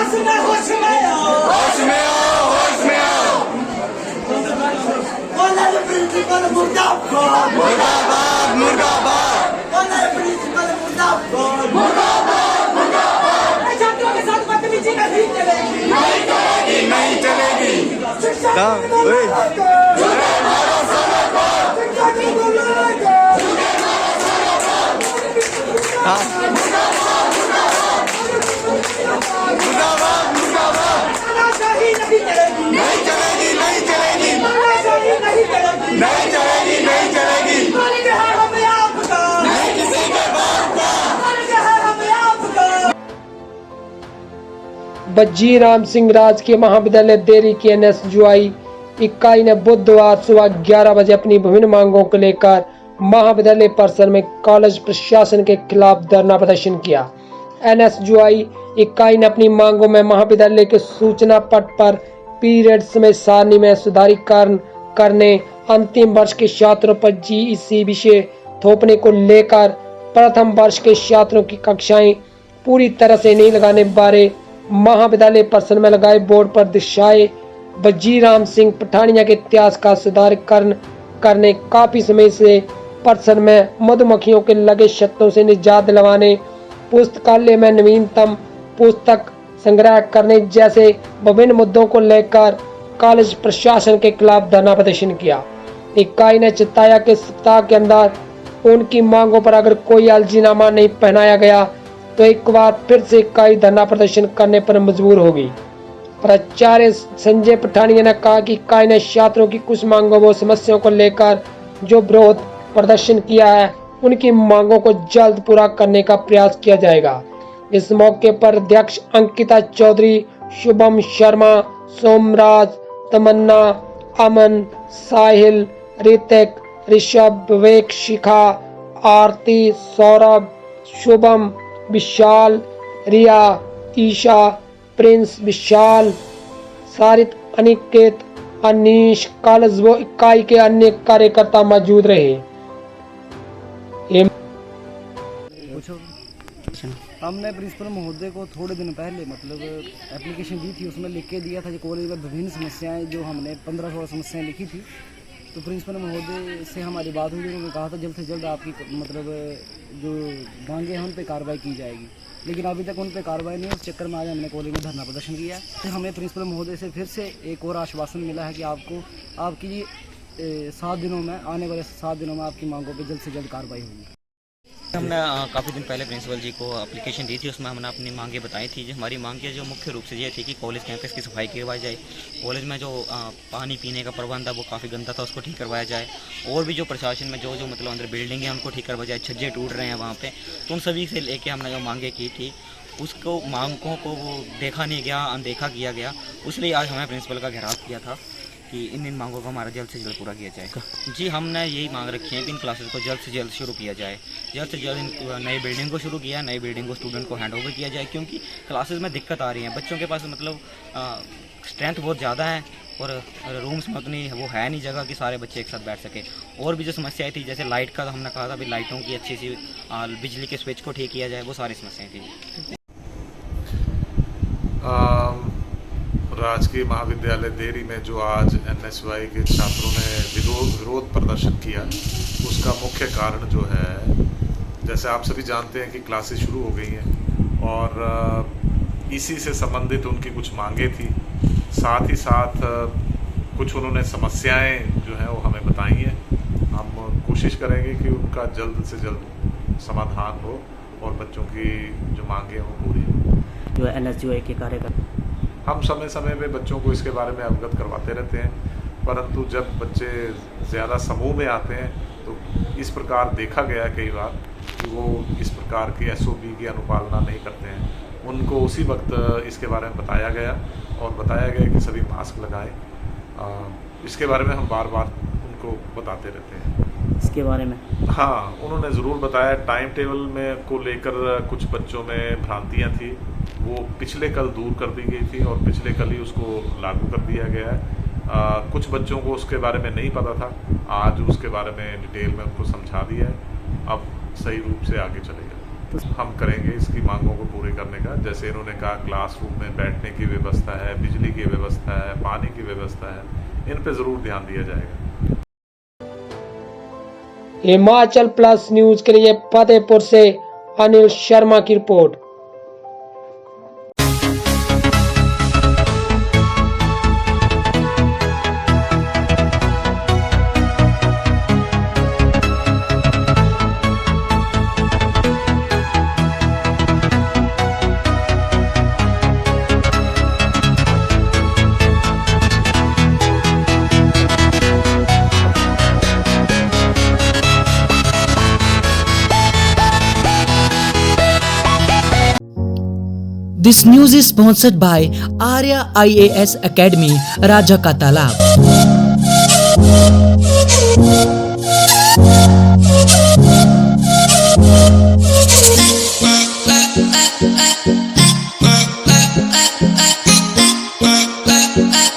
होश में आओ, होश में आओ, होश में आओ। कॉलेज प्रिंसिपल मुर्दाबाद, मुर्दाबाद, मुर्दाबाद। कॉलेज प्रिंसिपल मुर्दाबाद, मुर्दाबाद, मुर्दाबाद। छात्रों के साथ बदतमीजी नहीं चलेगी, नहीं चलेगी, नहीं चलेगी। शिक्षा नहीं चलेगी, नहीं चलेगी, नहीं चलेगी, नहीं चलेगी, नहीं चलेगी। हमें आपका नहीं, किसी के बाप का हमें आपका। बज्जीराम सिंह राजकीय महाविद्यालय देरी की NSUI इकाई ने बुधवार सुबह 11 बजे अपनी विभिन्न मांगों को लेकर महाविद्यालय परिसर में कॉलेज प्रशासन के खिलाफ धरना प्रदर्शन किया। NSUI इकाई ने अपनी मांगों में महाविद्यालय के सूचना पट पर पीरियड समय सारणी में सुधारीकरण करने, अंतिम वर्ष के छात्रों पर GEC विषय थोपने को लेकर प्रथम वर्ष के छात्रों की कक्षाएं पूरी तरह से नहीं लगाने बारे महाविद्यालय परिसर में लगाए बोर्ड पर दर्शाए बज्जीराम सिंह पठानिया के इतिहास का सुधारीकरण करने, काफी समय से परिसर में मधुमक्खियों के लगे छत्तों से निजात दिलवाने, पुस्तकालय में नवीनतम पुस्तक संग्रह करने जैसे विभिन्न मुद्दों को लेकर कॉलेज प्रशासन के खिलाफ धरना प्रदर्शन किया। इकाई ने चेताया कि सप्ताह के अंदर उनकी मांगों पर अगर कोई अलजीनामा नहीं पहनाया गया तो एक बार फिर से इकाई धरना प्रदर्शन करने पर मजबूर होगी। प्राचार्य संजय पठानिया ने कहा कि इकाई ने छात्रों की कुछ मांगों व समस्याओं को लेकर जो विरोध प्रदर्शन किया है, उनकी मांगों को जल्द पूरा करने का प्रयास किया जाएगा। इस मौके पर अध्यक्ष अंकिता चौधरी, शुभम शर्मा, सोमराज, तमन्ना, अमन, साहिल, ऋतिक, ऋषभ, विवेक, शिखा, आरती, सौरभ, शुभम, विशाल, रिया, ईशा, प्रिंस, विशाल, सारित, अनिकेत, अनीश, कॉलेज व इकाई के अन्य कार्यकर्ता मौजूद रहे। हमने प्रिंसिपल महोदय को थोड़े दिन पहले एप्लीकेशन दी थी, उसमें लिख के दिया था कि कॉलेज में विभिन्न समस्याएं जो हमने 15-16 समस्याएं लिखी थी, तो प्रिंसिपल महोदय से हमारी बात हुई। उन्होंने कहा था जल्द से जल्द आपकी जो मांगे हैं उन पर कार्रवाई की जाएगी, लेकिन अभी तक उन पर कार्रवाई नहीं। उस चक्कर में आज हमने कॉलेज में धरना प्रदर्शन किया। तो हमें प्रिंसिपल महोदय से फिर से एक और आश्वासन मिला है कि आपकी 7 दिनों में, आने वाले 7 दिनों में आपकी मांगों पर जल्द से जल्द कार्रवाई होगी। हमने काफ़ी दिन पहले प्रिंसिपल जी को एप्लीकेशन दी थी, उसमें हमने अपनी मांगे बताई थी। जो हमारी मांगे जो मुख्य रूप से ये थी कि कॉलेज कैंपस की सफाई करवाई जाए, कॉलेज में जो पानी पीने का प्रबंध है वो काफ़ी गंदा था, उसको ठीक करवाया जाए, और भी जो प्रशासन में जो अंदर बिल्डिंग है उनको ठीक करवाया जाए, छज्जे टूट रहे हैं वहाँ पे, तो उन सभी से लेके हमने जो मांगे की थी उसको मांगों को वो देखा नहीं गया, अनदेखा किया गया। इसलिए आज हमें प्रिंसिपल का घेराव किया था कि इन मांगों को हमारा जल्द से जल्द पूरा किया जाएगा। जी, हमने यही मांग रखी है कि इन क्लासेस को जल्द से जल्द शुरू किया जाए, जल्द से जल्द नई बिल्डिंग को शुरू किया, नई बिल्डिंग को स्टूडेंट को हैंड ओवर किया जाए, क्योंकि क्लासेस में दिक्कत आ रही है। बच्चों के पास स्ट्रेंथ बहुत ज़्यादा है और रूम्स में उतनी वो है नहीं जगह कि सारे बच्चे एक साथ बैठ सके। और भी जो समस्याएं थी, जैसे लाइट का, तो हमने कहा था भी लाइटों की अच्छी सी बिजली के स्विच को ठीक किया जाए, वो सारी समस्याएँ थी। राजकीय महाविद्यालय देरी में जो आज NSUI के छात्रों ने विरोध प्रदर्शन किया, उसका मुख्य कारण जो है, जैसे आप सभी जानते हैं कि क्लासेस शुरू हो गई हैं और इसी से संबंधित उनकी कुछ मांगे थी। साथ ही साथ कुछ उन्होंने समस्याएं जो हैं वो हमें बताई हैं। हम कोशिश करेंगे कि उनका जल्द से जल्द समाधान हो और बच्चों की जो मांगे हैं वो पूरी हो। जो NSUI के कार्यकर्ता हम समय समय पे बच्चों को इसके बारे में अवगत करवाते रहते हैं, परंतु जब बच्चे ज़्यादा समूह में आते हैं तो इस प्रकार देखा गया कई बार कि वो इस प्रकार की SOP की अनुपालना नहीं करते हैं। उनको उसी वक्त इसके बारे में बताया गया और बताया गया कि सभी मास्क लगाएं। इसके बारे में हम बार बार उनको बताते रहते हैं। इसके बारे में हाँ, उन्होंने ज़रूर बताया। टाइम टेबल में को लेकर कुछ बच्चों में भ्रांतियाँ थी, वो पिछले कल दूर कर दी गई थी और पिछले कल ही उसको लागू कर दिया गया है। कुछ बच्चों को उसके बारे में नहीं पता था, आज उसके बारे में डिटेल में उनको समझा दिया है। अब सही रूप से आगे चलेगा। हम करेंगे इसकी मांगों को पूरे करने का। जैसे इन्होंने कहा क्लासरूम में बैठने की व्यवस्था है, बिजली की व्यवस्था है, पानी की व्यवस्था है, इन पे ज़रूर ध्यान दिया जाएगा। हिमाचल प्लस न्यूज के लिए फतेहपुर से अनिल शर्मा की report. This news is sponsored by Arya IAS Academy, Raja ka Talab.